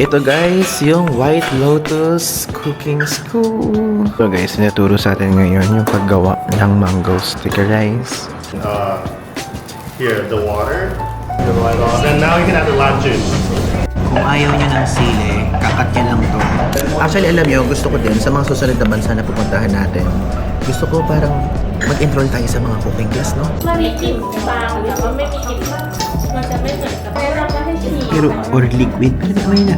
Ito guys, yung White Lotus Cooking School. So guys, sinaturo sa atin ngayon yung paggawa ng mango sticky rice. Here, the water. The right on. And now you can add the lime juice. Kung ayaw nyo ng sili, kakat nyo lang to. Actually, alam nyo, gusto ko din sa mga susunod na bansa na pupuntahan natin, gusto ko parang mag-enroll tayo sa mga cooking class, no? มันมีกลิ่นฟางแต่ว่าไม่มีกลิ่นมันมันจะไม่เหมือนกับเราจะให้ฉีด Pero, or liquid. Pero di ko yun na.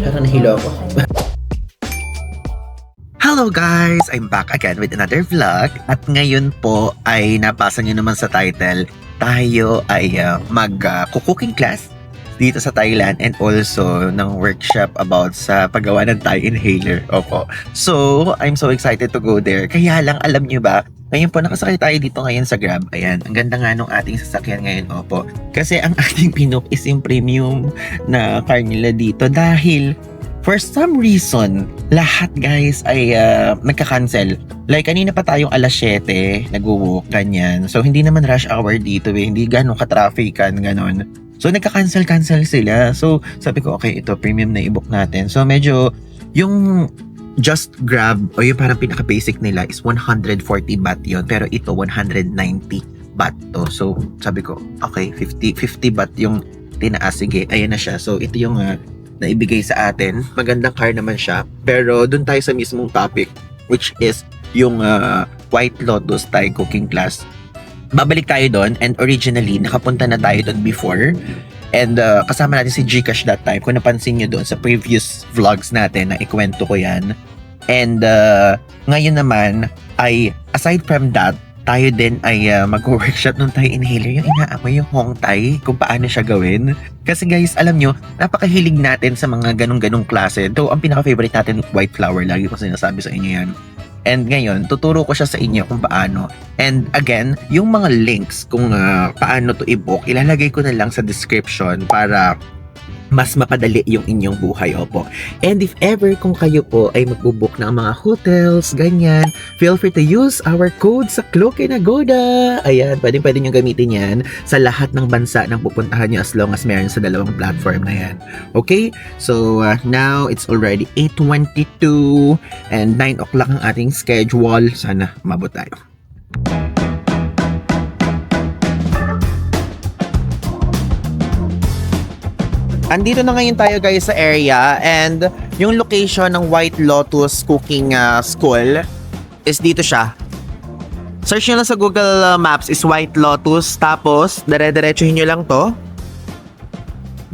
Parang nahilo ako. Hello guys! I'm back again with another vlog. At ngayon po ay nabasa nyo naman sa title, tayo ay mag-cooking class dito sa Thailand and also ng workshop about sa paggawa ng Thai inhaler. Opo. So, I'm so excited to go there. Kaya lang, alam nyo ba, ngayon po nakasakay tayo dito ngayon sa Grab. Ayan, ang ganda nga nung ating sasakyan ngayon. Opo. Kasi ang ating Pinook is yung premium na car nila dito dahil for some reason, lahat guys ay nagka-cancel. Like, kanina pa tayong alas 7, nag-walk, ganyan. So, hindi naman rush hour dito eh. Hindi ganun ka-traffican, ganon. So, nagka-cancel sila. So, sabi ko, okay, ito, premium na i-book natin. So, medyo, yung just Grab, o yung parang pinaka-basic nila is 140 baht yun. Pero ito, 190 baht to. So, sabi ko, okay, 50 baht yung tinaas. Sige, ayan na siya. So, ito yung na ibigay sa atin. Magandang car naman siya. Pero dun tayo sa mismong topic, which is yung White Lotus Thai cooking class. Babalik tayo doon, and originally nakapunta na tayo doon before, and kasama natin si Gcash that time. Kung napansin nyo doon sa previous vlogs natin na ikwento ko yan. And ngayon naman ay aside from that, tayo din ay mag-workshop ng Thai inhaler, yung inaamoy yung Hong Thai, kung paano siya gawin. Kasi guys, alam nyo, napakahilig natin sa mga ganong-ganong klase. Though, ang pinaka-favorite natin, white flour. Lagi ko sinasabi sa inyo yan. And ngayon, tuturo ko siya sa inyo kung paano. And again, yung mga links kung paano to i-book, ilalagay ko na lang sa description para mas mapadali yung inyong buhay, opo. And if ever kung kayo po ay magbubook ng mga hotels, ganyan, feel free to use our code sa Klook and Agoda. Ayan, pwede nyo gamitin yan sa lahat ng bansa ng pupuntahan nyo as long as meron sa dalawang platform na yan. Okay? So, now it's already 8:22 and 9 o'clock ang ating schedule. Sana mabot tayo. Andito na ngayon tayo guys sa area, and yung location ng White Lotus Cooking School is dito siya. Search nyo lang sa Google Maps is White Lotus, tapos dire-diretsuhin nyo lang to.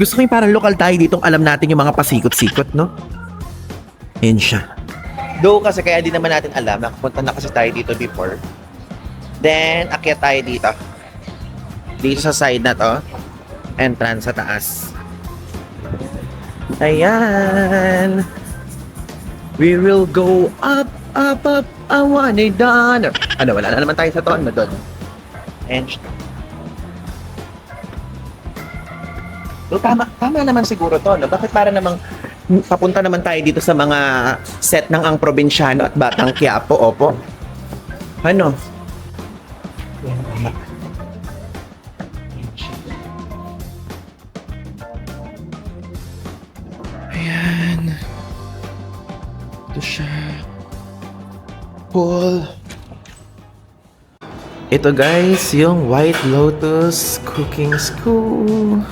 Gusto ko yung parang lokal tayo ditong alam natin yung mga pasikot-sikot, no? Yun siya. Though kasi kaya di naman natin alam, nakapunta na kasi tayo dito before. Then, akyat tayo dito. Dito sa side na to. Entrance sa taas. Ayan. We will go up, up, up. I want it done. Ano, wala na naman tayo sa tono doon. And so, tama naman siguro to, no? Bakit para namang papunta naman tayo dito sa mga set ng Ang Probinsyano at Batang Quiapo, opo? Ano? Yan, tama. Ayan. Ito siya. Cool. Ito guys, yung White Lotus Cooking School.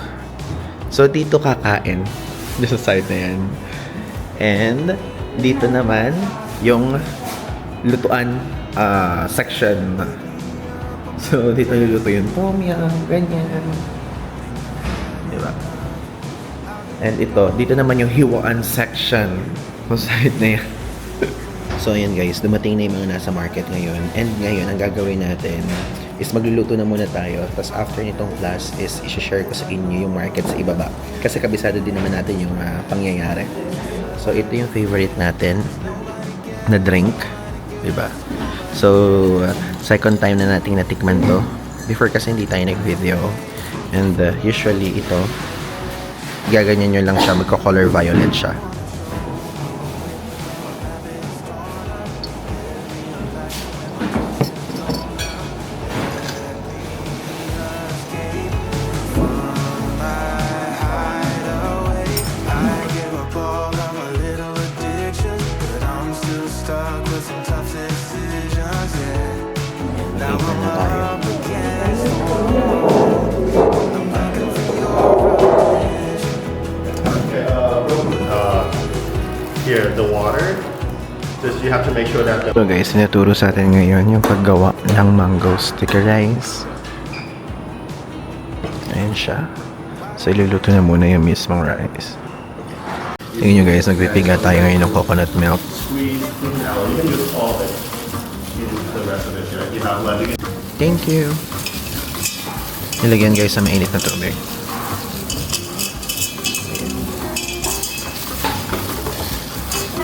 So dito kakain. Dito sa side na yan. And dito naman yung lutuan section. So dito niluluto yung tom yum, ganyan. Diba? And ito, dito naman yung hiwaan section. Kung side na yan. So ayan guys, dumating na yung mga nasa market ngayon. And ngayon, ang gagawin natin is magluluto na muna tayo. Tapos after nitong class is i-share ko sa inyo yung market sa ibaba. Kasi kabisado din naman natin yung pangyayari. So ito yung favorite natin na drink. Diba? So, second time na nating natikman to. Before kasi hindi tayo nag-video. And usually ito, gaganyan nyo lang siya, magko-color violet siya. here, the water. Just you have to make sure that the So guys, tinuturo sa atin ngayon yung paggawa ng mango sticky rice. Ayan siya. So iluluto na muna yung mismong rice. Tingnan nyo guys, nagpipiga tayo ngayon ng coconut milk. squeeze now. You can use all of it. Use the rest of it here. You have like you can Thank you. Nilagyan guys sa mainit na tubig.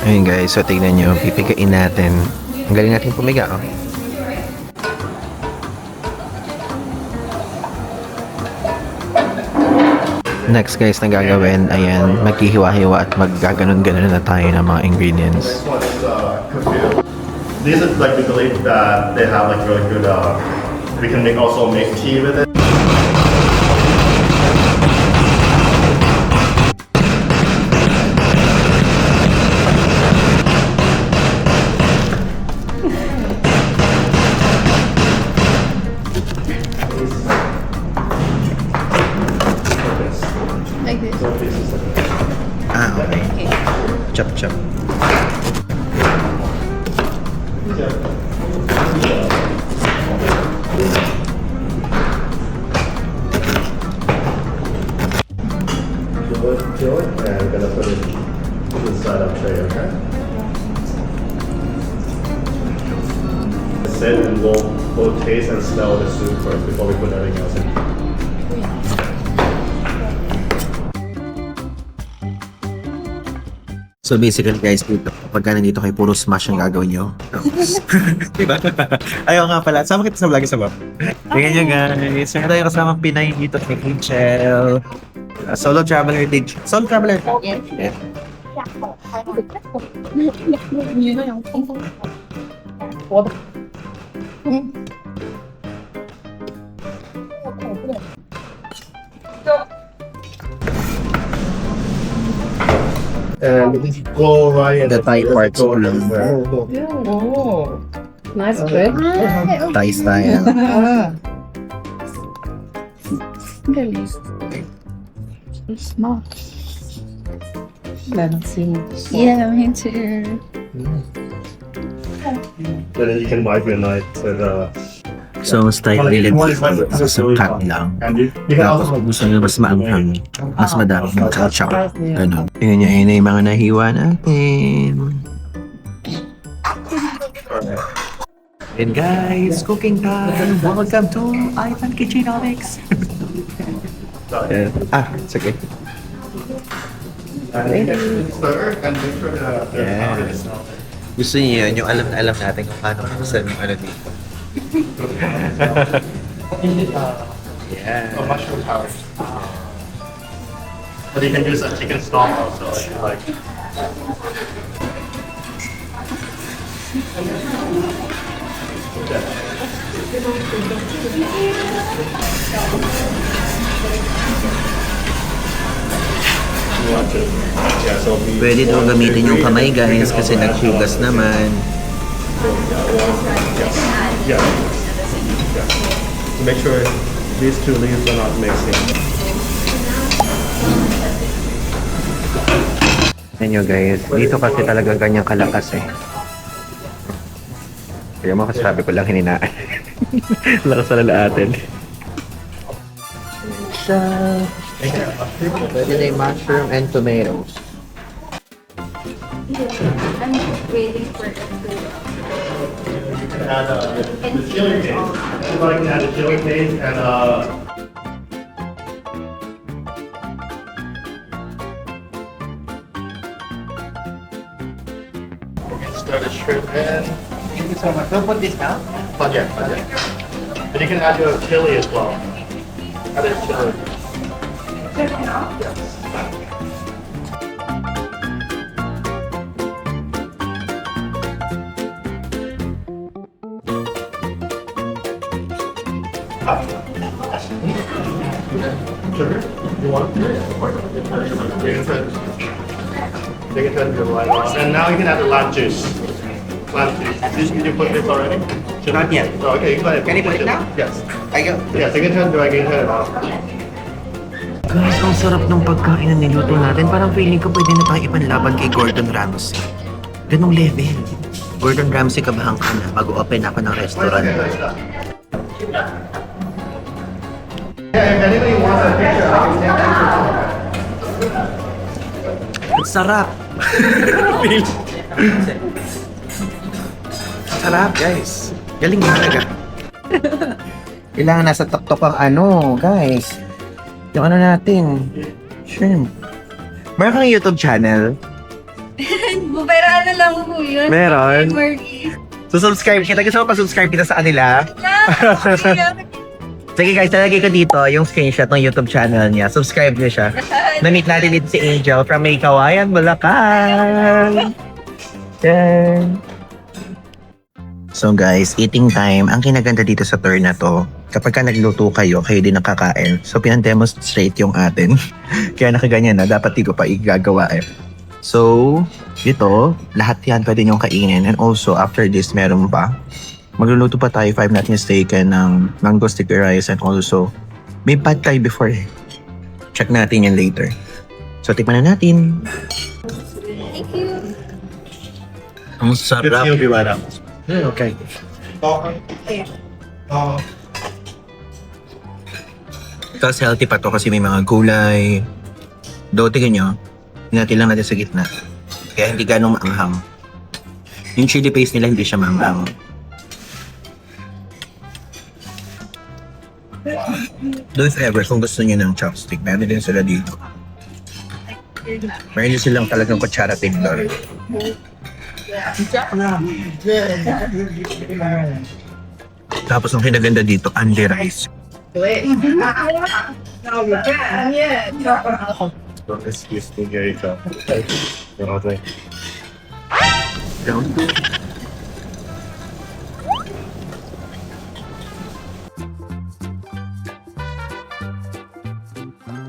Ayun guys, so tignan nyo, pipigain natin. Ang galing natin pumiga, oh. Next guys na gagawin, ayan, maghihiwa-hiwa at maggaganon-ganon na tayo ng mga ingredients. This one is kefir. These are like we believe that they have like really good. We can also make tea with it. Like this. So this is like Ah, okay. Chop. chill it, and we're gonna put it inside our tray, okay? Sit and we'll taste and smell the soup first before we put anything else in. So basically guys, dito, pagka nandito kayo, puro smash ang gagawin nyo. Diba? Ayaw nga pala. Sama kita sa vlog sa bab. Tingnan nyo guys. Meron tayo kasamang Pinay dito kay Rachel. Solo traveler. Solo traveler. Yeah. And go right in The Thai parts go lang. there. Oh, nice bread. Thai style. Smart. Yeah, me too. Then you can wipe your knife with So style nila dito sa cut lang. and you can Tapos also kung gusto nyo mas maanghang, mas madami ng ketchup. Ganun. Tingnan nyo, ayun na yung mga nahiwa natin. And guys, cooking time! Welcome to Ivan Kitchenomics! Sige. stir and make sure that the Yeah. powder is not Gusto niyo yun, yung alam na alam natin kung paano kusan yung ano dito. Yeah. mushroom powder. But you can use a chicken stock also if you like. You want to, yeah, so we Pwede daw gamitin yung kamay guys kasi naghugas naman. yeah. To make sure these two leaves are not mixing. Ayan nyo guys, dito kasi talaga ganyang kalakas eh. Kaya mo kasi sabi ko lang hininaan. Lakas na lalaatin. Siya. Pwede na yung mushroom and tomatoes. I'm waiting for it to. You can add the chili paste. Everybody can add the chili paste and stir the shrimp in. Thank you so much. Don't put this down. But yeah. And you can add your chili as well. Add your chili. Yes. Sugar? You want? They can turn your light on. And now you can add the lime juice. Lime juice. Did you put this already? Not yet. Oh, okay, you go ahead. Can you put it now? Yes. I go. Yes, you can turn it on. Guys, ang sarap ng pagkain na niluto natin. Parang feeling ko pwede na tayo ipanlaban kay Gordon Ramsay. Ganong level. Gordon Ramsay, kabahan ka na. Mag-open ako ng restaurant. Yeah, if anybody wants a picture, I can take a Ang sarap! Sarap, guys. Galing mo talaga. Kailangan nasa tuktok ang ano, guys. Yung ano natin. Shrimp. Meron kang YouTube channel? Pero ano lang po yun? Meron. Margie. So, subscribe kita. Gusto mo pa-subscribe kita sa kanila? Sige guys, talagay ko dito yung screenshot ng YouTube channel niya. Subscribe niyo siya. Na-meet natin dito si Angel from May Kawayan, Bulacan. Yan. So guys, eating time. Ang kinaganda dito sa tour na to, kapag ka nagluto kayo, kayo din nakakain. So pinag-demonstrate yung atin. Kaya nakaganyan na, dapat dito pa igagawa eh. So, ito, lahat yan pwede niyong kainin. And also, after this, meron pa. Magluluto pa tayo, if I'm not mistaken, ng mango sticky rice and also, may pad thai before eh. Check natin yan later. So, tikman na natin. Thank you. Ang Good sarap. to be right up. Okay. Tapos healthy pa to kasi may mga gulay. Though, tignan nyo, hinati lang natin sa gitna. Kaya hindi ganong maanghang. Yung chili paste nila hindi siya maanghang. Doon if ever, kung gusto nyo ng chopstick, meron din sila dito. Meron din silang talagang kutsara tigdor. Tapos ang kinaganda dito, Andy rice. Excuse me, Gary.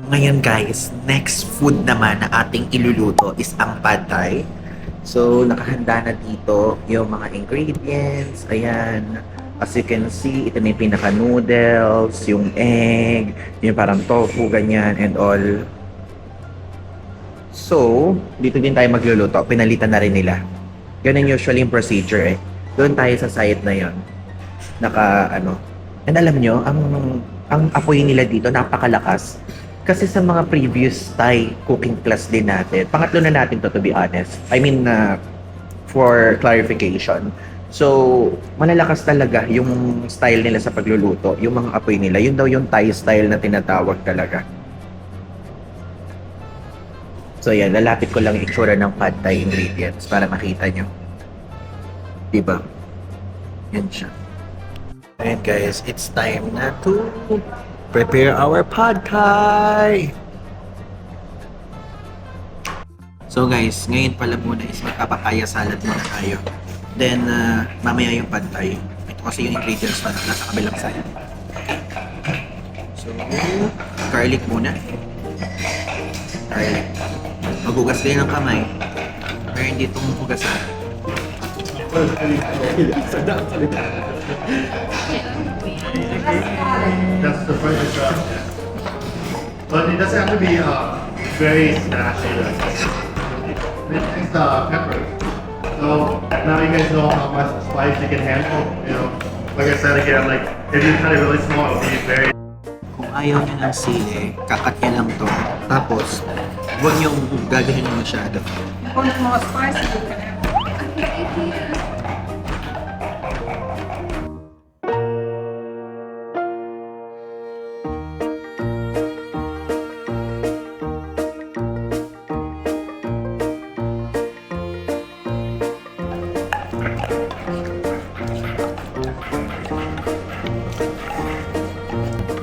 Ngayon guys, next food naman na ating iluluto is ang pad thai. So, nakahanda na dito yung mga ingredients. Ayan. As you can see, ito na yung pinaka-noodles, yung egg, yung parang tofu, ganyan, and all. So, dito din tayo magluluto. Pinalitan na rin nila. Ganun usually yung procedure eh. Doon tayo sa site na yon. And alam nyo, ang apoy nila dito napakalakas. Kasi sa mga previous Thai cooking class din natin, pangatlo na natin to be honest. I mean, for clarification. So, malalakas talaga yung style nila sa pagluluto, yung mga apoy nila. Yun daw yung Thai style na tinatawag talaga. So, yan. Lalapit ko lang yung itsura ng pad Thai ingredients para makita nyo. Diba? Yan siya. Ayan guys, it's time na to prepare our pad thai. So guys, ngayon pala muna is magpapakaya salad muna tayo. Then, mamaya yung pad thai. Ito kasi yung ingredients na nasa kabilang side. So, garlic muna. Garlic. Maghugas kayo ng kamay. Pero hindi itong hugasan. That's the first job. But it doesn't have to be very smashy. It's pepper. So now you guys know how much spice you can handle. You know, like I said again, like if you cut it really small, it'll be very. Kung ayaw niyo ng sili, kakat niya lang to. Tapos, huwag niyong gagawin mo masyado. Kung mga spicy, you can have.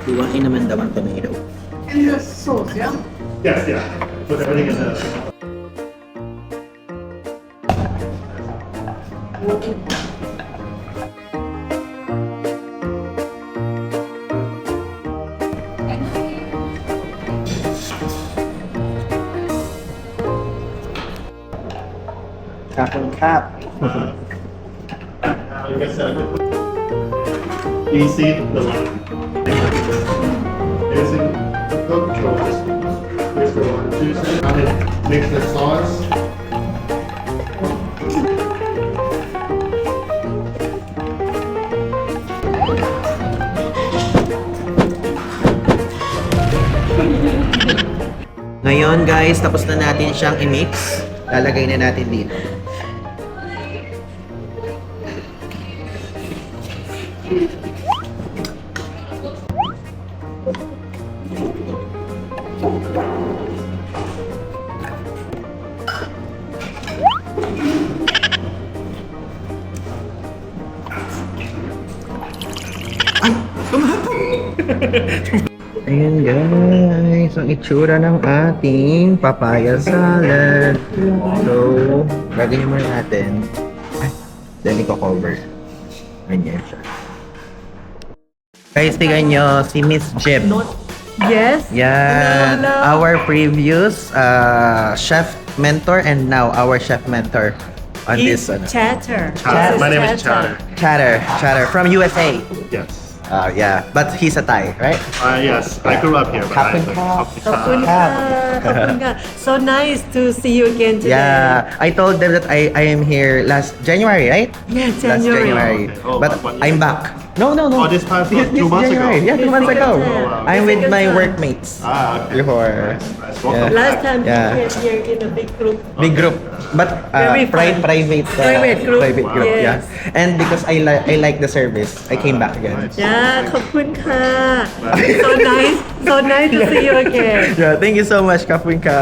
Luwain naman daw ang tomato. And the sauce, yeah? Yes, yeah. Put everything in the. Kapon kap. Like I said, you see the line. Basically, the controls. translucent. Now they mix the sauce. Ngayon guys, tapos na natin siyang i-mix. Lalagay na natin dito. Ayan guys, ang itsura ng ating papaya salad. So, gagawin muna natin. Then, i-cover. Ganyan siya. Guys, tingnan nyo, si Miss Jeb. Yes. Yan, Hello, hello. our previous chef mentor and now our chef mentor on this Chatter. My name is Chatter. Chatter from USA. Yes. Yeah, but he's a Thai, right? Yes, I grew up here, but I like Kapun ka. So nice to see you again today. Yeah, I told them that I am here last January, right? Yeah, Last January. Okay. Oh, But one I'm year. back. No. Oh, this past This 2 months ago. January. Yeah, 2 months Yes, ago. second time. I'm with Second my time. workmates Okay. before. Nice. Welcome Last back. time Yeah. you came here in a big group. Big group, but Very fun. private Private group. yeah. Yes. And because I like the service, I came back again. Nice. Yeah, ขอบคุณค่ะ So nice to see you again. Yeah, thank you so much, Kapunka.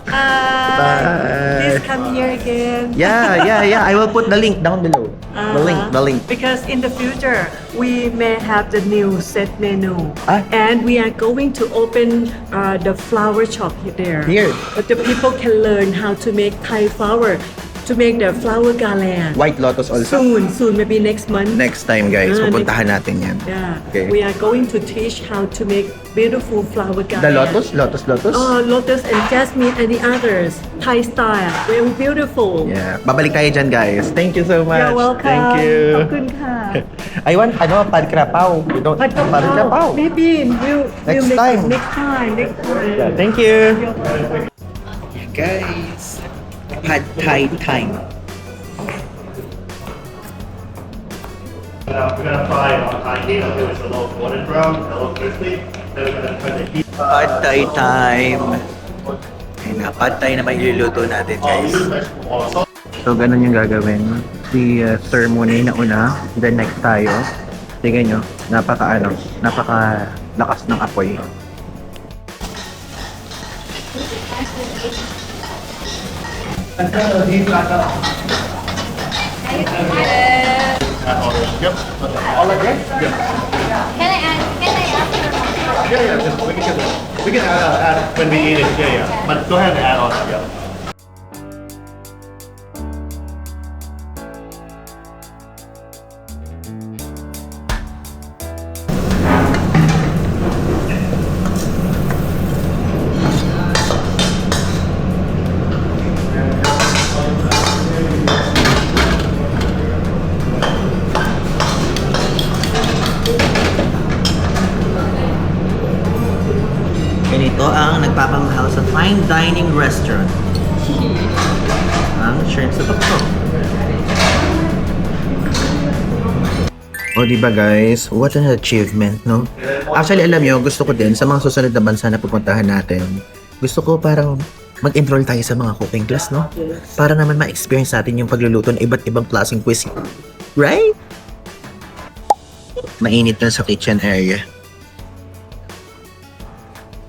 Bye. Please come here again. Yeah. I will put the link down below. The link. Because in the future, we may have the new set menu. Ah. And we are going to open the flower shop there. Here. But the people can learn how to make Thai flower, to make the flower garland. White Lotus also. Soon, maybe next month. Next time, guys, Ah, pupuntahan natin yan. Yeah. Okay. We are going to teach how to make beautiful flower garland. The Lotus? Oh, lotus and jasmine and the others. Thai style. Very beautiful. Yeah. Babalik tayo dyan, guys. Thank you so much. You're welcome. Thank you. ขอบคุณค่ะ I want, pad krapao. You don't, Pad pad krapao. Maybe we'll Next make time. Next time. Yeah, thank you. Guys, pad thai time. We're gonna fry it on high heat until it's a little golden brown, a little crispy. Then we're gonna turn the heat. Pad thai time. Ayun na, pad thai na may iluluto natin, guys. Also, So, ganun yung gagawin. Si Sir muna yung nauna, then next tayo. Tingnan nyo, napaka lakas ng apoy. Yep. All like that? Yeah. Can I ask Yeah. Just, we can add when we eat it. Yeah. But go ahead and add on. Yeah. Ganito ang nagpapamahal sa fine dining restaurant. Ang shrimp sa tokto. O diba guys, what an achievement, no? Actually, alam nyo, gusto ko din sa mga susunod na bansa na pupuntahan natin, gusto ko parang mag-enroll tayo sa mga cooking class, no? Para naman ma-experience natin yung pagluluto ng iba't ibang klaseng cuisine. Right? Mainit na sa kitchen area.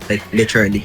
Like, literally.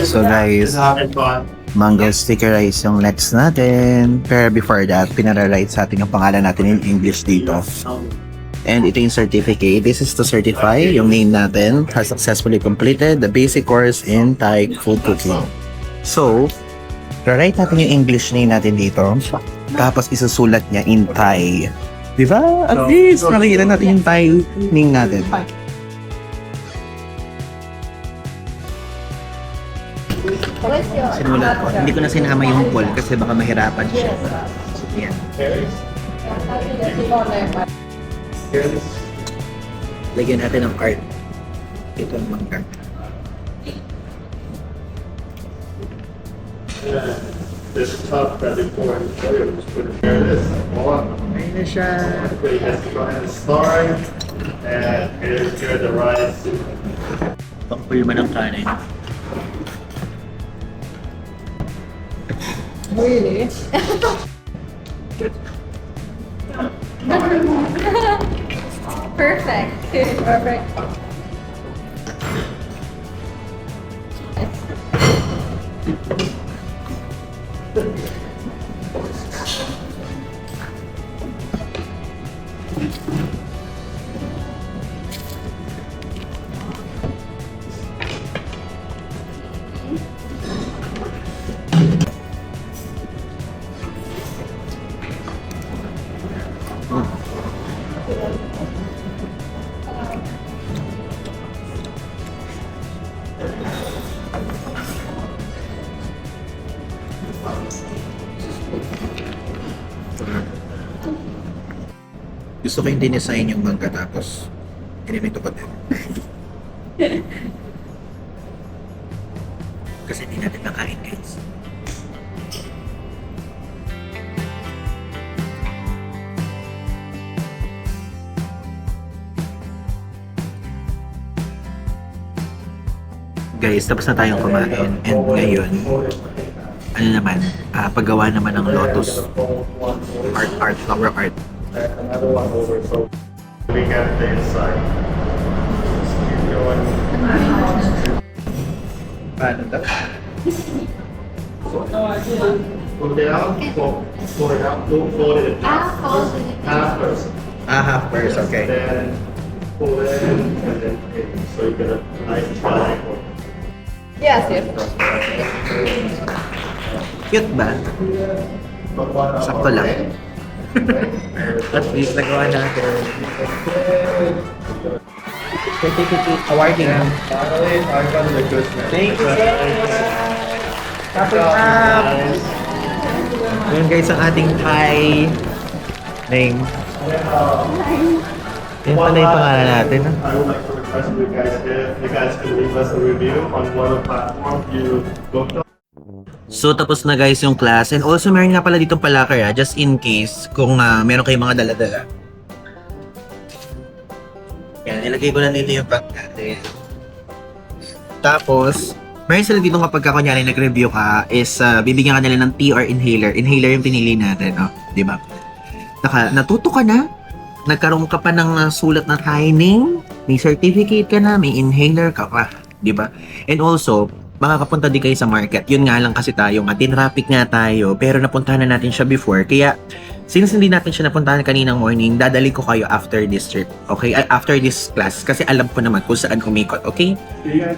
So guys, having fun. mango sticker rice yung next natin. Pero before that, pinara-write sa atin yung pangalan natin in English dito. And ito yung certificate. This is to certify yung name natin has successfully completed the basic course in Thai food cooking. So, write natin yung English name natin dito. Tapos isusulat niya in Thai. Diba? At least, makikita natin yung Thai name natin. Sinulat ko. Hindi ko na sinama yung poll kasi baka mahirapan siya. Yan. Lagyan natin ng art. Ito ang mga art. This cup that is pouring sugar, just put it here. It is. Ayun na siya. Okay, you guys go ahead and start. And here's the rice. Pang-pulma ng kanin. Perfect. Perfect. Gusto ko yung dinesign yung mangga tapos ginamito ko din. Kasi hindi natin nakain guys. Guys, tapos na tayong kumain and ngayon ano naman, paggawa naman ng lotus flower art. Another one over. So we got the inside. Just keep going. Paano daw? Pull it out. Pull it out. Fold it. Half first. Half first, okay. Then pull it in and then so you get a nice triangle. Yes, yes. Cute ba? Sakto lang. At least nagawa natin. Certificate awarding. Finally, I got the good man. Thank you, sir. Tapos na. Yun guys ang ating Thai name. Yan pala yung pangalan natin. I would like to request you guys if you guys can leave us a review on whatever platform you booked on. So tapos na guys yung class and also meron nga pala ditong palakar just in case kung meron kayong mga dala-dala. Yan, nilagay ko na dito yung bag natin. Tapos, meron sila dito kapag kunyari nag-review ka is bibigyan ka nila ng tea or inhaler. Inhaler yung pinili natin, no? Di ba? Natuto ka na? Nagkaroon ka pa ng sulat na training? May certificate ka na? May inhaler ka pa? Di ba? And also, makakapunta din kayo sa market. Yun nga lang kasi tayo, tin-traffic nga tayo, pero napuntahan na natin siya before. Kaya, since hindi natin siya napuntahan kaninang morning, dadali ko kayo after this trip. Okay? After this class. Kasi alam ko naman kung saan kumikot. Okay?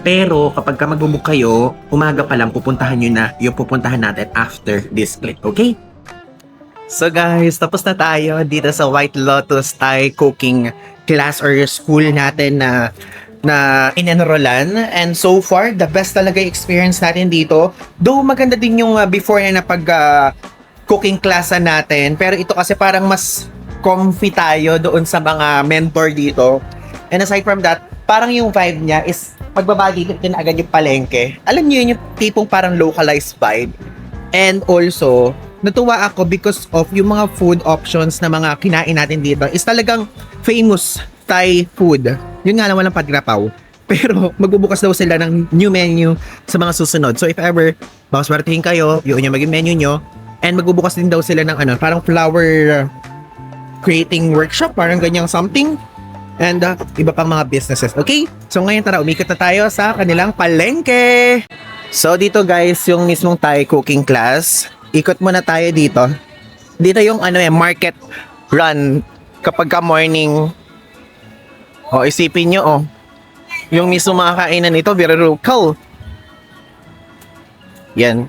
Pero, kapag ka magbubook kayo, umaga pa lang, pupuntahan nyo na yung pupuntahan natin after this clip. Okay? So guys, tapos na tayo dito sa White Lotus Thai cooking class or school natin na in-enrollan, and so far the best talaga yung experience natin dito, though maganda din yung before na pag cooking class natin, pero ito kasi parang mas comfy tayo doon sa mga mentor dito, and aside from that parang yung vibe niya is pagbaba dito din agad yung palengke, alam niyo yun yung tipong parang localized vibe. And also natuwa ako because of yung mga food options na mga kinain natin dito is talagang famous Thai food. Yun nga lang walang pagrapaw. Pero magbubukas daw sila ng new menu sa mga susunod. So if ever, baka swertihin kayo, yun yung maging menu nyo. And magbubukas din daw sila ng parang flower creating workshop, parang ganyang something. And iba pang mga businesses. Okay? So ngayon tara, umikot na tayo sa kanilang palengke. So dito guys, yung mismong Thai cooking class. Ikot muna tayo dito. Dito yung market run kapag ka morning. O isipin nyo yung mismo mga kainan nito, very local. Yan.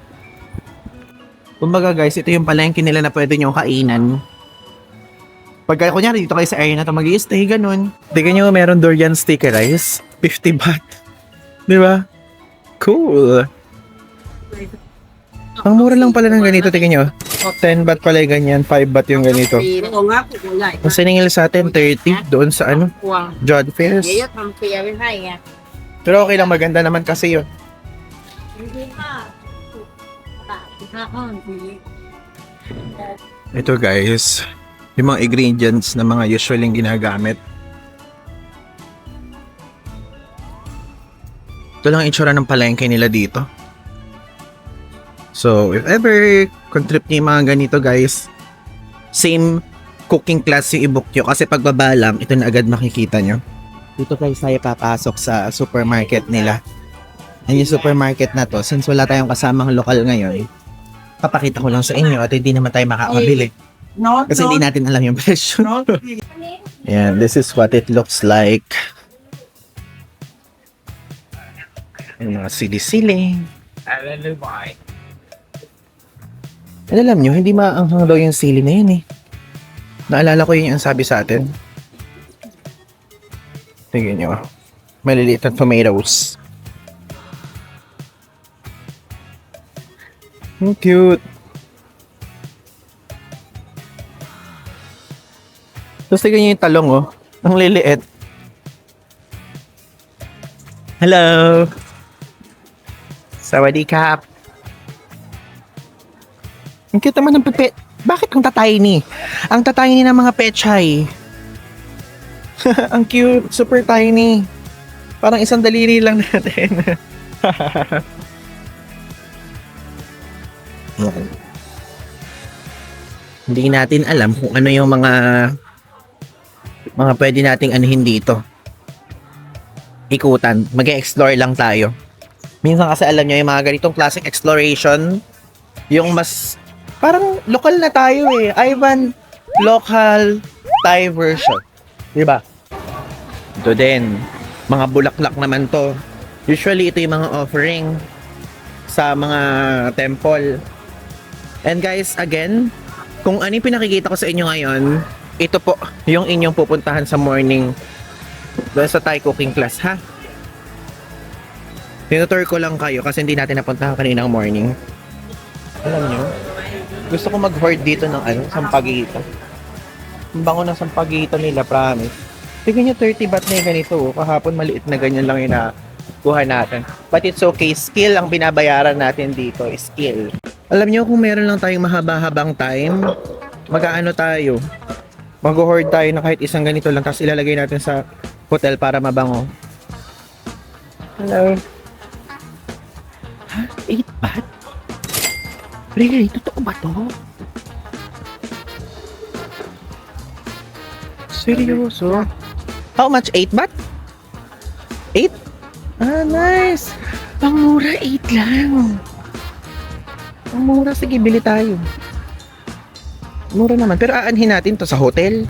Kumbaga guys, ito yung palengke nila na pwede nyo kainan. Pagka kunyari dito kayo sa area na ito mag-i-stay, ganun. Tignan nyo, meron durian sticky rice. 50 baht. Di ba? Cool. Ang mura lang pala ng ganito, tignan nyo. 10 baht pala yung ganyan, 5 baht yung ganito. Ang siningil sa atin, 30 doon sa Jod Fairs. Pero okay lang, maganda naman kasi yun. Ito guys, yung mga ingredients na mga usually ginagamit. Ito lang ang itsura ng palengke nila dito. So, if ever kung trip niyo yung mga ganito guys, same cooking class yung i-book nyo kasi pagbaba lang, ito na agad makikita nyo. Dito guys tayo papasok sa supermarket nila. And yung supermarket na to, since wala tayong kasamang lokal ngayon, papakita ko lang sa inyo at hindi naman tayo makakabili. Kasi hindi natin alam yung presyo. Yan, this is what it looks like. Yung mga sili-sili. And alam nyo, hindi maanghang daw yung sili na yun eh. Naalala ko yun yung sabi sa atin. Tingnan nyo. Maliliit na tomatoes. Ang cute. Tapos tingnan nyo yung talong Ang liliit. Hello! Sawadee-kap! Ang cute naman ng pepet. Bakit ang tatay Ang tatay ng mga pechay. Ang cute. Super tiny. Parang isang daliri lang natin. Hindi natin alam kung ano yung mga pwede nating anuhin dito. Ikutan. Mag-e-explore lang tayo. Minsan kasi alam nyo yung mga ganitong classic exploration, yung mas parang lokal na tayo eh. Ivan, local Thai version. Diba? Ito din. Mga bulaklak naman to. Usually ito yung mga offering sa mga temple. And guys, again, kung ano yung pinakikita ko sa inyo ngayon, ito po yung inyong pupuntahan sa morning doon sa Thai cooking class, ha? Tinutour ko lang kayo kasi hindi natin napuntahan kaninang morning. Alam nyo, gusto ko mag-hoard dito ng sampagita. Ang bango ng sampagita nila, promise. Tingnan nyo, 30 baht na yung ganito. Kahapon maliit na ganyan lang yung nakuha natin. But it's okay, skill ang binabayaran natin dito, skill. Alam nyo, kung meron lang tayong mahaba-habang time, mag-aano tayo, mag-hoard tayo na kahit isang ganito lang, tapos ilalagay natin sa hotel para mabango. Hello. Ha? 8 baht? Really? Totoo ba to? Seryoso? How much? 8 baht? 8? Ah, nice! Ang mura, 8 lang. Ang mura, sige, bili tayo. Mura naman, pero aanhin natin to sa hotel.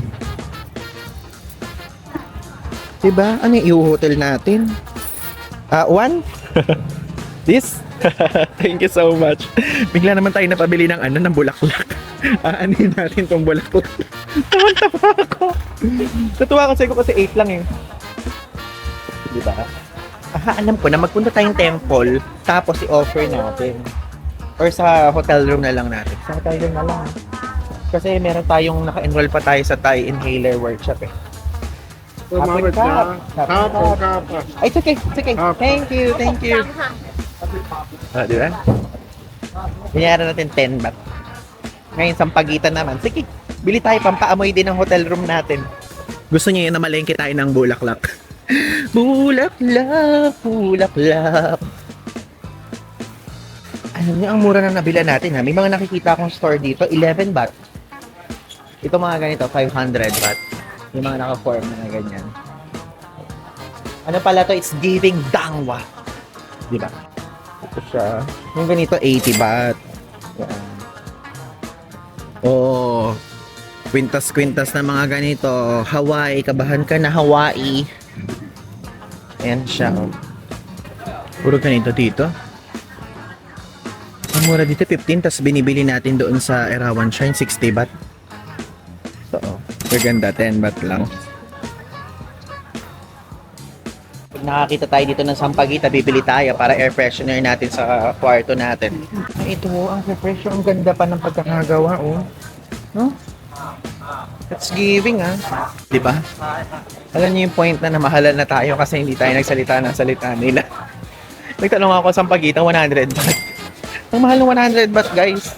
Diba? Ano yung hotel natin? 1? This? Thank you so much. Bigla naman tayo napabili ng ng bulaklak. Aanhin natin tong bulaklak. Tawa-tawa ako. Natuwa kasi 8 lang eh. Diba? Alam ko na magpunta tayong temple tapos i-offer natin. Or sa hotel room na lang natin. Sa hotel room na lang. Kasi meron tayong naka-enroll pa tayo sa Thai Inhaler Workshop eh. Happy cup. Ay, it's okay. It's okay. Thank you. Thank you. Di ba? Binayaran natin 10 baht. Ngayon, sampagitan naman. Sige, bili tayo pampaamoy din ng hotel room natin. Gusto niyo yun na malengke tayo ng bulaklak. Bulaklak, bulaklak. Alam niyo, ang mura na nabila natin ha. May mga nakikita akong store dito, 11 baht. Ito mga ganito, 500 baht. Yung mga naka-form na ganyan. Ano pala to? It's giving dangwa. Diba? Ito siya. Yung ganito, 80 baht. Yan. Oh, kwintas-kwintas na mga ganito. Hawaii, kabahan ka na Hawaii. Ayan siya. Oh. Puro ganito dito. Ang mura dito, 15. Tapos binibili natin doon sa Erawan Shrine, 60 baht. So, maganda, 10 baht lang. Pag nakakita tayo dito ng sampagita, bibili tayo para air freshener natin sa kwarto natin. Ito, ang refresher, ang ganda pa ng pagkakagawa, oh. No? That's giving, ah. Diba? Alam niyo yung point na namahalan na tayo kasi hindi tayo nagsalita ng salita nila. Nagtanong ako sa sampagita, 100 baht. Ang mahal ng 100 baht, guys.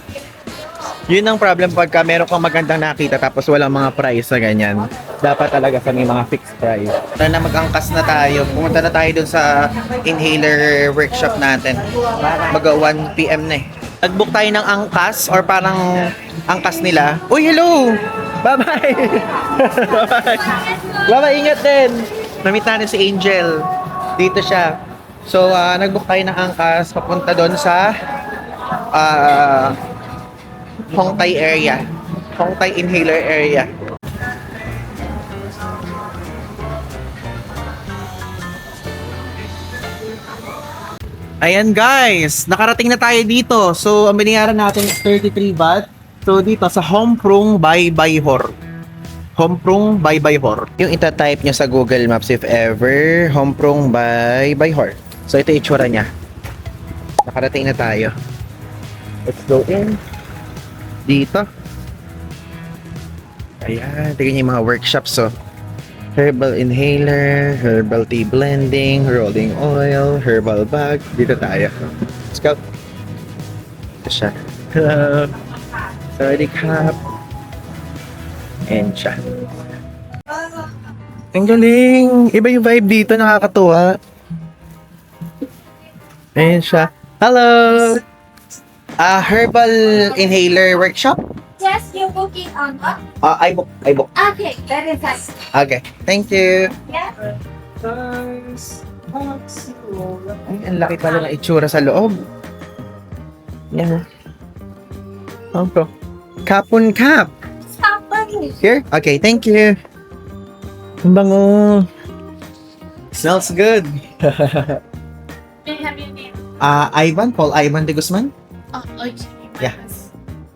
Yun ang problem pagka meron kang magandang nakita tapos walang mga price sa ganyan. Dapat talaga sa may mga fixed price. Tara na mag-angkas na tayo. Pumunta na tayo dun sa inhaler workshop natin. Mag 1 PM na eh. Nag-book tayo ng angkas or parang angkas nila. Uy, hello! Bye-bye! Bye-bye! Bye-bye, ingat din! Namit natin si Angel. Dito siya. So, nag-book tayo ng angkas papunta doon sa Hongtai area. Hongtai inhaler area. Ayan guys, nakarating na tayo dito. So, ang binayaran natin is 33 baht. So, dito sa Homprung Baybay-hor. Homprung Baybay-hor. Yung itatype nyo sa Google Maps if ever, Homprung Baybay-hor. So, ito yung itsura niya. Nakarating na tayo. Let's go in. Dito. Ayan, tingnan niyo yung mga workshops. So, herbal inhaler, herbal tea blending, rolling oil, herbal bag. Dito tayo. Let's go. Ito siya. Hello. Sorry, cup. And siya. Ang galing. Iba yung vibe dito. Nakakatuwa. Ayan siya. Hello. Herbal inhaler workshop? Yes, you're booking on what? I book. Okay, very fast. Okay. Thank you. Yeah. Ay, ang laki pala ng itsura sa loob. Yan. Opo. Kapun kap. Stop worrying. Here? Okay, thank you. Ang bango. Smells good. May have your name. Ivan, Paul Ivan de Guzman? Oh, okay. Yeah.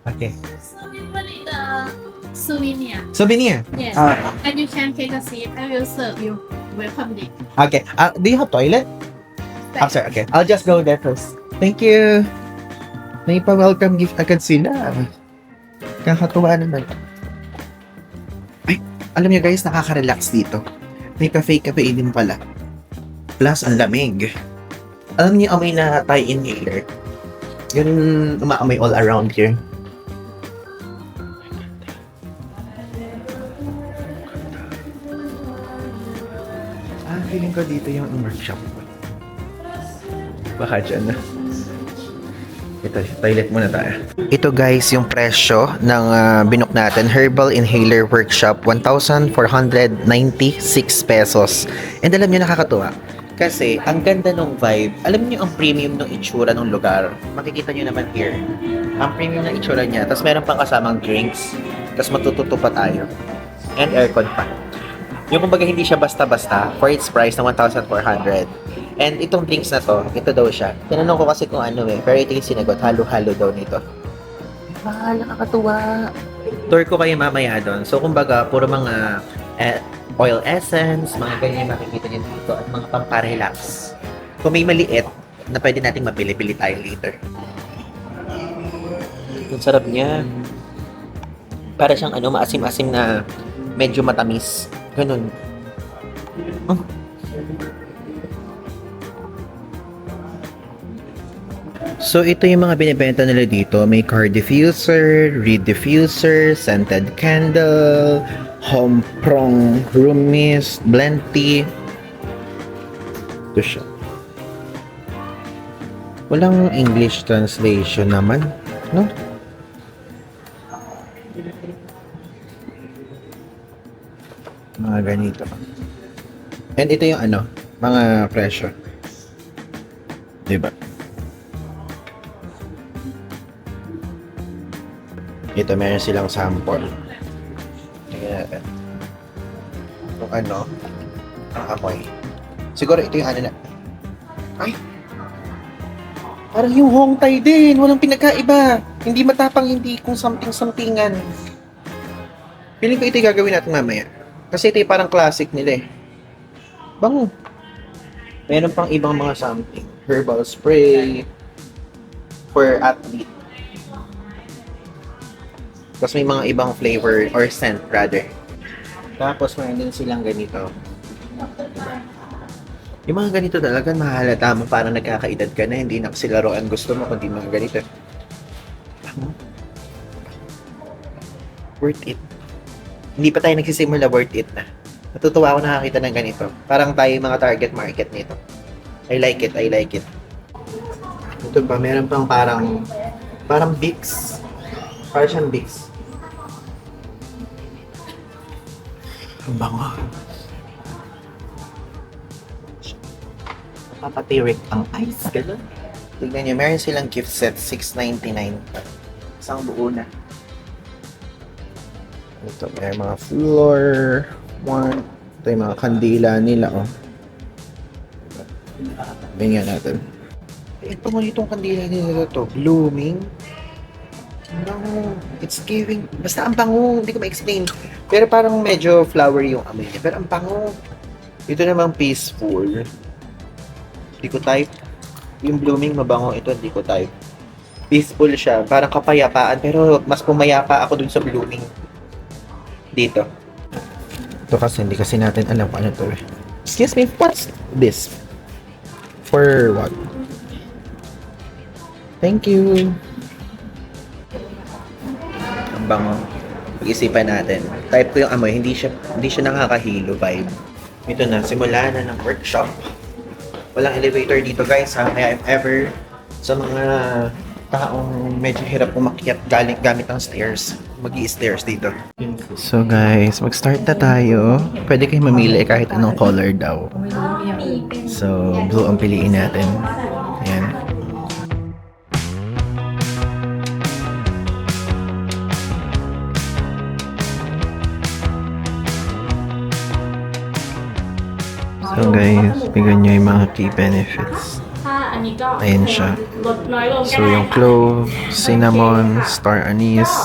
Okay. So we will need a souvenir. Souvenir? Yes. Ah. And you can take a seat. I will serve you. Welcome drink. Okay. Do you have toilet? Oh, sorry. Okay. I'll just go there first. Thank you. May pa-welcome gift agad sila. Kakatuwa naman. Ay, alam niyo guys, nakaka-relax dito. May pa-fake cafe din pala. Plus, ang lamig. Alam niyo, amoy na Thai inhaler. Yun, umaamoy all around here. Feeling ko dito yung workshop. Baka dyan na. Ito, toilet muna tayo. Ito guys, yung presyo ng binook natin. Herbal Inhaler Workshop, 1,496 pesos. And alam nyo, nakakatuwa. Kasi, ang ganda ng vibe. Alam nyo ang premium ng itsura ng lugar. Makikita nyo naman here. Ang premium ng itsura niya. Tapos meron pang kasamang drinks. Tapos matututo pa tayo. And aircon pa. Yung kumbaga hindi siya basta-basta for its price na 1,400. And itong drinks na to, ito daw siya. Tinanong ko kasi kung ano pero ito yung sinagot. Halo-halo daw nito. Nakakatuwa. Tour ko kayo mamaya doon. So kumbaga, puro mga oil essence, mga ganyan makikita niyo dito at mga pamparelax. Kung may maliit na pwede nating mapili-pili tayo later. Ang sarap niya. Para siyang maasim-asim na medyo matamis. Ganun. Oh. So, ito yung mga binibenta nila dito. May car diffuser, reed diffuser, scented candle, home prong room mist, blend tea. Ito siya. Walang English translation naman, no? Mga ganito. And ito yung mga presyo. Diba? Ito, meron silang sample. Tingnan natin. Kung ano, ang amoy. Siguro ito yung ano na. Ay! Parang yung Hong Tai din. Walang pinagkaiba. Hindi matapang, hindi kung something-somethingan. Feeling ko ito yung gagawin natin mamaya. Kasi ito yung parang classic nila eh. Bango. Meron pang ibang mga something. Herbal spray. For athlete. Tapos may mga ibang flavor or scent rather. Tapos meron din silang ganito. Yung mga ganito talaga mahalata mo parang nagkakaedad ka na, hindi na kasi laruan gusto mo kundi mga ganito. Worth it. Hindi pa tayo nagsisimula, worth it na. Natutuwa ako nakakita ng ganito. Parang tayo yung mga target market nito. I like it, I like it. Ito ba, meron pang parang Vicks. Parang siyang Vicks. Ang bango. Papatirik ang ice. Gano'n. Tignan nyo, meron silang gift set, $6.99. Isang buo na. Ito, may mga floor. Ito yung mga kandila nila, oh. Bingyan natin. Ito mo itong kandila nila to. Blooming. Ang bango. It's giving. Basta ang bango. Hindi ko ma-explain. Pero parang medyo flowery yung amoy niya. Pero ang bango. Ito namang peaceful. Hindi ko type. Yung blooming mabango. Ito hindi ko type. Peaceful siya. Parang kapayapaan. Pero mas pumayapa ako dun sa blooming. Dito. Ito kasi hindi kasi natin alam kung ano to eh. Excuse me, what's this? For what? Thank you. Ang bango. Pag-isipan natin. Type ko yung amoy, hindi siya nakakahilo vibe. Ito na, simula na ng workshop. Walang elevator dito guys ha. Kaya if ever sa mga taong medyo hirap umakyat gamit ng stairs, mag-i-stairs dito. So guys, mag-start na tayo. Pwede kayo mamili kahit anong color daw. So, blue ang piliin natin. Ayan. So guys, bigyan nyo yung mga key benefits. ถ้าอันนี้ก็ Ayan siya. ลดน้อยลง So yung clove, cinnamon, star anise,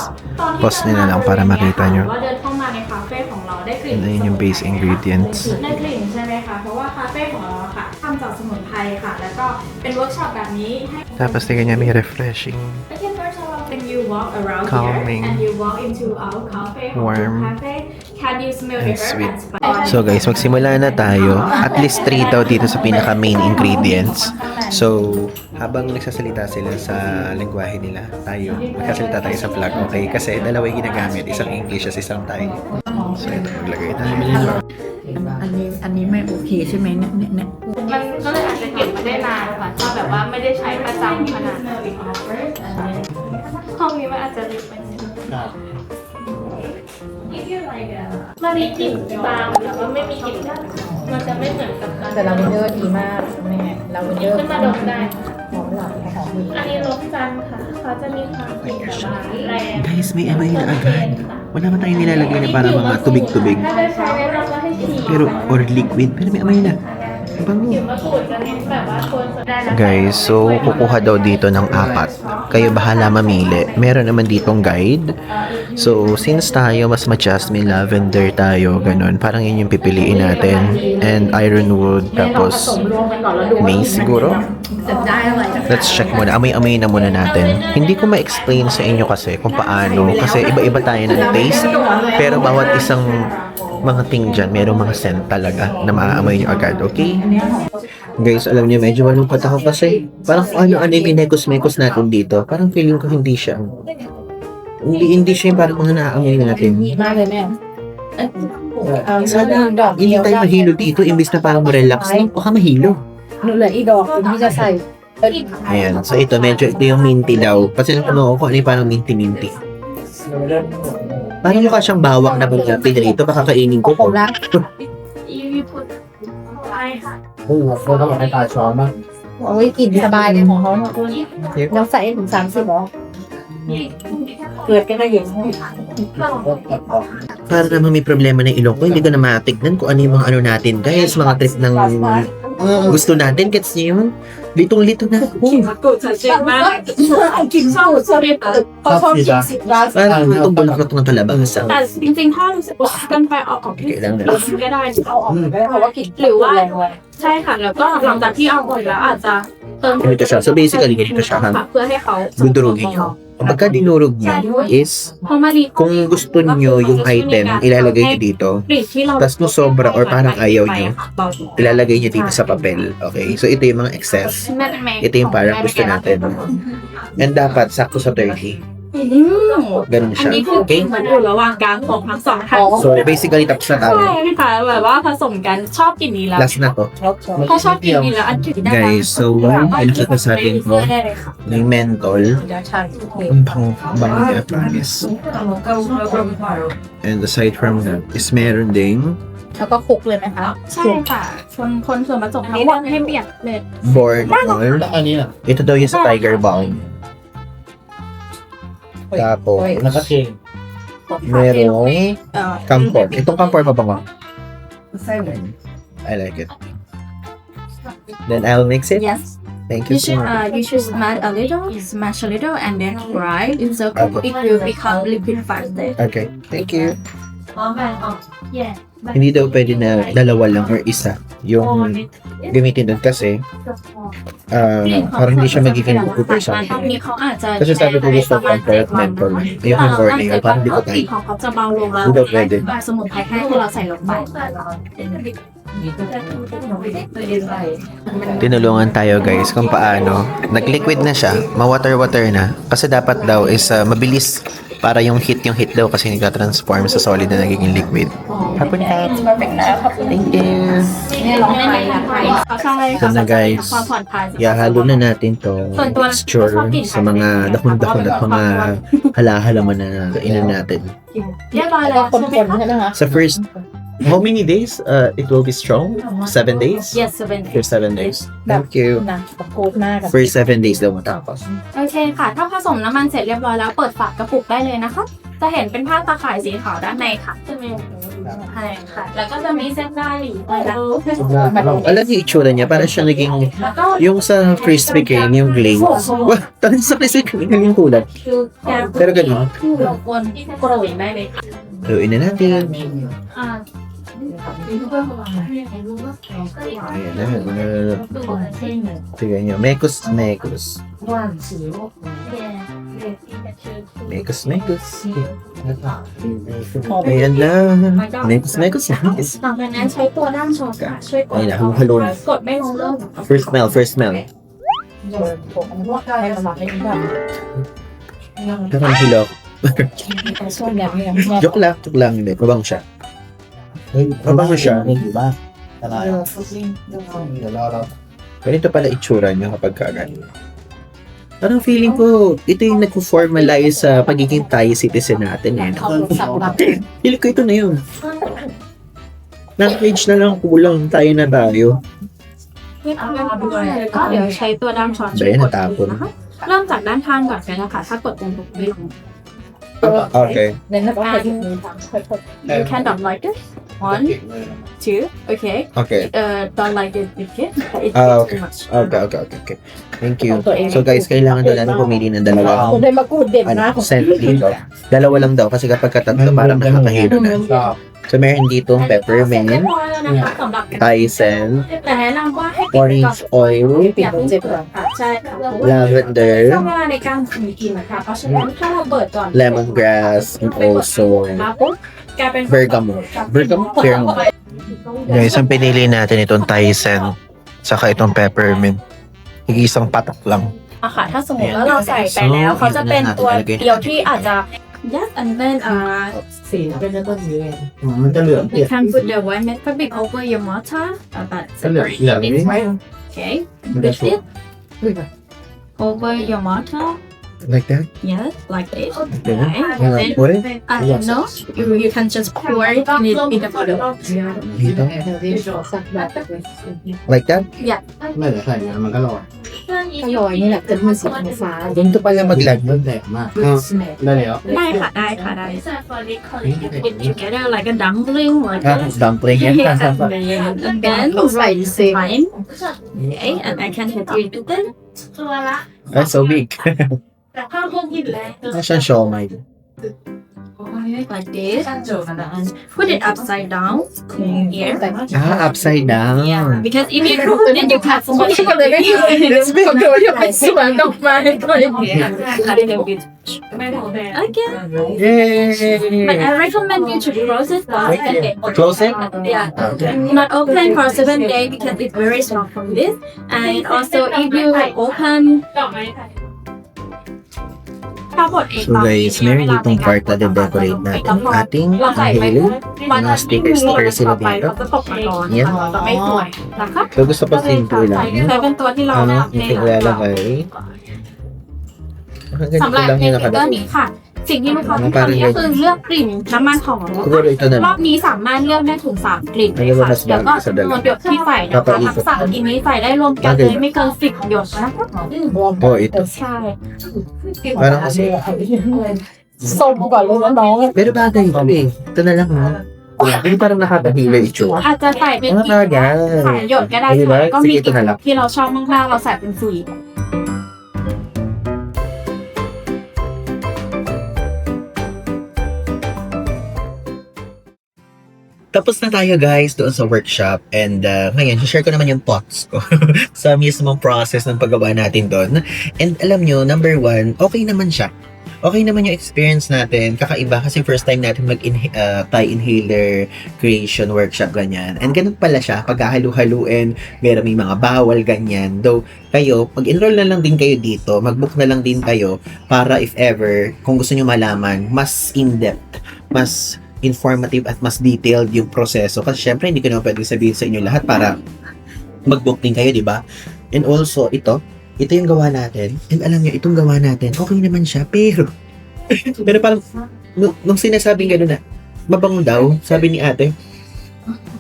pause nyo na lang para makita nyo. ว่าเดินเข้ามาในคาเฟ่ของเราได้กลิ่น And then yung base ingredients. ได้กลิ่นใช่ไหมคะเพราะว่าคาเฟ่ของเราอะค่ะทำจากสมุนไพรค่ะ แล้วก็เป็นเวิร์กช็อปแบบนี้ให้ Tapos tingnan niya may refreshing. Okay, first of all, when you walk around Calming. here and you walk into our cafe, Warm. cafe, can you smell And the herb sweet. and spice? So guys, magsimula na tayo. At least 3 daw dito sa pinaka main ingredients. So, habang nagsasalita sila sa lengguwahe nila, tayo, magsasalita tayo sa vlog, okay? Kasi dalawa yung ginagamit, isang English at isang Thai. So, ito, maglagay tayo. อันนี้ไม่โอเคใช่ไหมเนี่ย มันก็เลยอาจจะเก็บมาได้นานค่ะถ้าแบบว่าไม่ได้ใช้ประจำขนาดนั้นห้องนี้มันอาจจะลึกไปนิดนึงมันมีกลิ่นบางแต่ว่าไม่มีกลิ่นมันจะไม่เหมือนกับการ แต่ลาเวนเดอร์ดีมากแม่ลาเวนเดอร์ ขึ้นมาดมได้ หอมหวานหอมมือ อันนี้รสจันทร์ค่ะเขาจะมีความกลิ่นแบบว่าแรง Guys, may amoy na agad. Wala man tayong nilalagay na parang mga tubig-tubig. ถ้าได้ใช้แล้วเราก็ให้ฉีด Pero, or liquid. Pero may amoy na. Ang bango. ผิวมะกรูดจะเน้นแบบว่าควรจะได้นะคะ Guys, so kukuha daw dito ng 4. Kayo bahala mamili. Meron naman ditong guide. So, since tayo mas ma-jasmine lavender tayo, ganun, parang yun yung pipiliin natin. And ironwood, tapos mace siguro. จะได้อะไรนะ Let's check muna. Amoy-amoy na muna natin. Hindi ko ma-explain sa inyo kasi kung paano. Kasi iba-iba tayo ng taste. Pero bawat isang mga thing dyan, merong mga scent talaga na maaamoy nyo agad, okay? Guys, alam niyo, medyo malungkot ako kasi parang kung ano-ano yung minekos-mekos natin dito. Parang feeling ko hindi siya. Hindi siya yung parang mga naaamoy natin. มากเลยแม่ Sana hindi tayo mahilo dito imbis na parang relax. Baka mahilo. หนูเหลืออีกดอกหนึ่งที่จะใส่ Ayan. So ito, medyo ito yung minty daw. Kasi nung ano ko, ano yung parang minty-minty. Parang mukha siyang bawang na pinili dito. Baka kainin ko ผ po. มรัก you put ใช่ค่ะ โอ้ยกลิ่นสบายเลยของเขาเราใส่ถึง30หรอ เกิดกันได้ยัง Para naman may problema ng ilong ko, hindi ko na matignan kung ano yung mga ano natin. Guys, mga trip ng gusto natin. Gets niyo yun? Litong-lito na ako. กูจะเจ็บมาก กินข้าวชอบเขาชอบกิน10 บาท Parang itong bulak na palabasa. แต่จริงๆถ้ารู้สึกว่ากันไปออกของที่ Kailangan na. ก็ได้ เอาออกไปเพราะว่ากิน หรือว่า แรงไว้ ใช่ค่ะ แล้วก็หลังจากที่เอาหมดแล้วอาจจะเติม Ganito siya. So basically, ganito siya. ค่ะเพื่อให้เขา Dudurugin nyo. Kapag dinurog nyo is, เพราะมารี kung gusto nyo yung item, ilalagay nyo dito. กลิ่นที่เรา Tas kung sobra or parang ayaw nyo, ilalagay nyo dito sa papel. Okay? So ito yung mga excess. Ito yung parang gusto natin. And dapat sakto sa 30. Ganun อัน siya. นี้คือ Okay? เหมือนอยู่ระหว่างกลางของทั้งสองท่าน So basically, tapos na tayo. ใช่ค่ะแบบว่าผสมกันชอบกลิ่นนี้แล้ว Last na to. ถ้าชอบกลิ่นนี้แล้วอันอื่นได้ Guys, so ay nakita sa atin ko, ได้เลยค่ะ may menthol. เดี๋ยวใช่ Ang bango niya, promise. And aside from that, is meron ding แล้วก็คลุกเลยไหมคะ ใช่ค่ะคนส่วนผสมทั้งหมดให้เปลี่ยนเลย board or ito daw yung sa Tiger Balm. Tapos, merong camphor. Itong camphor mabango. I like it. Then I'll mix it. Yes, Thank you so much. you should smash a little, and then fry. So Okay. it will become liquid faster. Okay, thank you. Yeah. Hindi daw pwede na dalawa lang or isa yung gamitin doon kasi parang hindi siya magiging good or ตอน something. นี้เขาอาจจะ Kasi sabi ko gusto ko ang parrot menthol. Ayoko yung cornea, parang hindi ko กลิ่น tayo. ของเขาจะเบาลงแล้ว Hindi daw pwede. สมุนไพรแห้งที่เราใส่ลงไป Tinulungan tayo guys kung paano. Nag-liquid na siya, ma-water-water na. Kasi dapat daw is mabilis para yung heat daw kasi nagka-transform sa solid na nagiging liquid. Hapon na. Thank you. เนี่ยลองไปนะใช่ So na guys, ความผ่อนคลาย ihahalo na natin to mixture sa mga dahon-dahon at mga halahalaman na inan natin. เรียบร้อย แล้ว แล้ ก็ ว คนๆใช่ไหมคะ Sa first, how many days it will be strong? 7 days? Yes, 7 For 7 days. Thank you. นะกับโคตรหน้ากับ For 7 days daw matapos. โอเคค่ะ ถ้าผสมน้ำมันเสร็จเรียบร้อยแล้วเปิดฝากระปุกได้เลยนะคะ จะเห็นเป็นผ้าตาข่ายสีขาวด้านในค่ะใช่ค่ะ แล้วก็จะมีเส้นได้หลีกนะคะ Alam niyo yung itsura niya, parang siya naging, แล้วก็ yung sa Krispy Kreme, yung glaze. Wah, talagang sa Krispy Kreme yung kulay. คือแกง Pero ganun. รบกวนโปรยได้เลยค่ะ Haluin na natin. อ่า Ayan na. Tignan niyo. Mekos. Mekos. Ayan na. Mekos. หลังจากนั้นใช้ตัวด้านช้อนค่ะช่วยกด Ay, nahuhalo na. กดไม่ลงเริ่ม First smell. ให้สมัครให้ได้ Parang hilok. ช่วงนี้เนี่ย Joke lang. Hindi. Mabango siya. Mabango siya. Ganito pala itsura niyo kapag kagan. Parang feeling ko, ito yung nagpo-formalize sa pagiging Thai citizen natin eh. Feeling ko ito na yun. Na-age na lang kulang, tayo na tayo. ก็เดี๋ยวใช้ตัวด้านช้อนช่วย Ayan, กด natapon. นะคะเริ่มจากด้านข้างก่อนกันนะคะถ้ากดตรงตรงไม่ลง Okay. เน้นแล้วก็ค่อยๆค่อย you can don't like it 1 2 okay Okay. don't like it okay it's Okay. too much Okay. Thank you. So guys, kailangan na natin pumili ng dalawa. ๆคนได้มากูดเด่นนะ Scent dito. Dalawa lang daw kasi kapag katatlo parang nakakahilo na. So meron dito peppermint, เรียบร้อยแล้วนะคะสำหรับ Thai scent, แต่แนะนำว่าให้ปิด orange oil, ปิดเจ็บก่อน ค่ะใช่ค่ะ lavender, ช่วงเวลาในการกินนะคะเพราะฉะนั้นถ้าเราเปิดก่อน lemongrass, and also มาปุ๊บกลายเป็น bergamot. Guys, ang pinili natin itong Thai scent, saka itong peppermint. Isang patak lang. อะค่ะถ้าสมมติว่าเราใส่ไปแล้วเขาจะเป็นตัวเดียวที่อาจจะ yes and then สีเป็นเรื่องนี้ มันจะเหลือง you can put the white milk fabric over your mortar but เหลืองนี่ okay put it over your mortar Like that? Yes, like this. Okay. Okay. Like Then, what? no, you can just pour it in the bottle. Dito? Like that? ไม่เหลือใส่มันก็ลอย อร่อยนี่แหละเป็นมือสีฟ้า Ganito pala mag-lag. แดกมากได้แล้ว ได้ค่ะได้ค่ะได้ Put it together like a dumpling like Ah, this. dumpling yan. Yeah. And then Right, same. fine. Okay, and I can help you with it. That's so big. แต่ถ้าพวกกินแล้ว Nasaan siomay? Like this. Put it upside down here. Ah, upside down. Yeah, because if you cook it, you cut so much. That's big. A little bit. Okay. Yay! But I recommend you to close it first and then Close it? Yeah. Not open for 7 days because it's very strong from this. And also if you open ถ้าบดเอง So guys, meron ditong part na decorate natin ating เราใส่ไป inhaler. วัน Mga sticker sila ไป dito. เราจะตกมาก่อน Yan. จะไม่สวยนะคะ So gusto pa simple lang. แต่เป็นตัวที่เรา Ano, เลือก yung tiglalagay. Ganito สำหรับ lang ใน yung สติ๊กเกอร์ nakalagay. นี้ค่ะ สิ่งที่ลูกค้าต้องทำก็คือเลือกกลิ่นน้ำมันหอม Siguro ito na รอ lang. บนี้สามารถเลือกได้ถึง3กลิ่นเลย Ayun, ค่ะ mas แล้วก็ bagay sa จำนวน dalawa. หยดที่ใส่นะคะทั้ง3กลิ่นนี้ใส่ได้รวมกันเลยไม่เกิน10หยดนะคะ Oh, ito. ใช่ Parang kasi, ส้มก่อนเลยนะน้อง pero bagay ito eh. Ito na lang ha. Pero parang nakakahila itsura. อาจจะใส่เป็น Ano กี่ talaga? สายหยดก็ได้ Ay, diba? ค่ะก็มี Sige, ito กลิ่น na lang. ที่เราชอบมากๆเราใส่เป็นสี Tapos na tayo guys doon sa workshop and ngayon, share ko naman yung thoughts ko sa mismong process ng paggawa natin doon. And alam nyo, number 1, okay naman siya. Okay naman yung experience natin. Kakaiba kasi first time natin Thai inhaler creation workshop ganyan. And ganun pala siya, paghahalu-haluin, meron may mga bawal ganyan. Though kayo, mag-enroll na lang din kayo dito, mag-book na lang din kayo para if ever, kung gusto nyo malaman, mas in-depth, mas informative at mas detailed yung proseso. Kasi syempre, hindi ko naman pwedeng sabihin sa inyo lahat para mag-book din kayo, di ba? And also, ito yung gawa natin. And alam nyo, itong gawa natin, okay naman siya, pero parang, nung sinasabing gano'n na, mabango daw, sabi ni ate,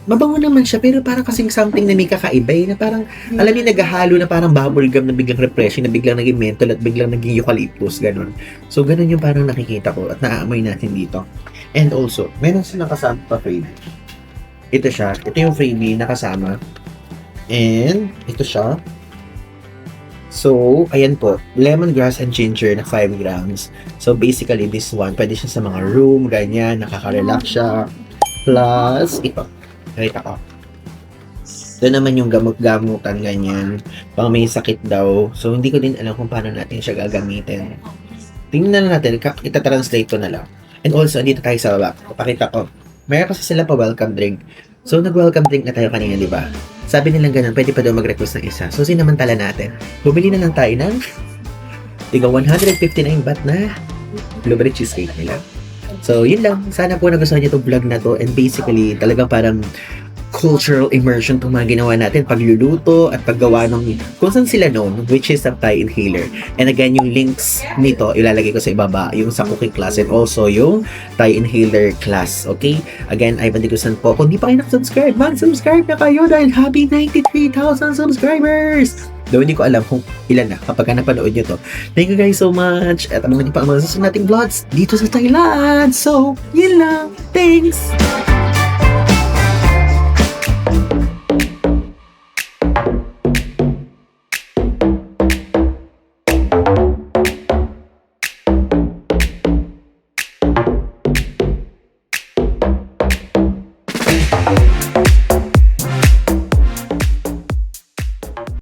mabango naman siya, pero parang kasing something na may kakaiba eh, na parang, alam niyo, naghahalo na parang bubble gum na biglang refreshing, na biglang naging menthol at biglang naging eucalyptus, gano'n. So, gano'n yung parang nakikita ko at naaamoy natin dito. And also, meron silang kasama pa freebie. Ito siya. Ito yung freebie na kasama. And, ito siya. So, ayan po. Lemongrass and ginger na 5 grams. So, basically, this one, pwede siya sa mga room, ganyan, nakaka-relax siya. Plus, ito. Nakita ko. Ito naman yung gamot-gamutan, ganyan. Pang may sakit daw. So, hindi ko din alam kung paano natin siya gagamitin. Tingnan na natin. Ita-translate ko na lang. And also, andito tayo sa baba. Papakita ko. Mayroon kasi sila pa welcome drink. So, nag-welcome drink na tayo kanina, di ba? Sabi nilang ganun, pwede pa daw mag-request ng isa. So, sinamantala natin. Bumili na lang tayo ng tiga 159 baht na blueberry cheesecake nila. So, yun lang. Sana po nagustuhan niyo itong vlog na to. And basically, talagang parang cultural immersion itong mga ginawa natin. Pagluluto at paggawa ng kung saan sila known, which is ang Thai inhaler. And again, yung links nito, ilalagay ko sa ibaba. Yung sa cooking class and also yung Thai inhaler class. Okay? Again, Ivan Digusan po. Kung di pa kayo nakasubscribe, mag-subscribe na kayo dahil happy 93,000 subscribers! Though hindi ko alam kung ilan na kapag napanood nyo to. Thank you guys so much. At naman din pa ang mga susunod nating vlogs dito sa Thailand. So, yun lang. Thanks!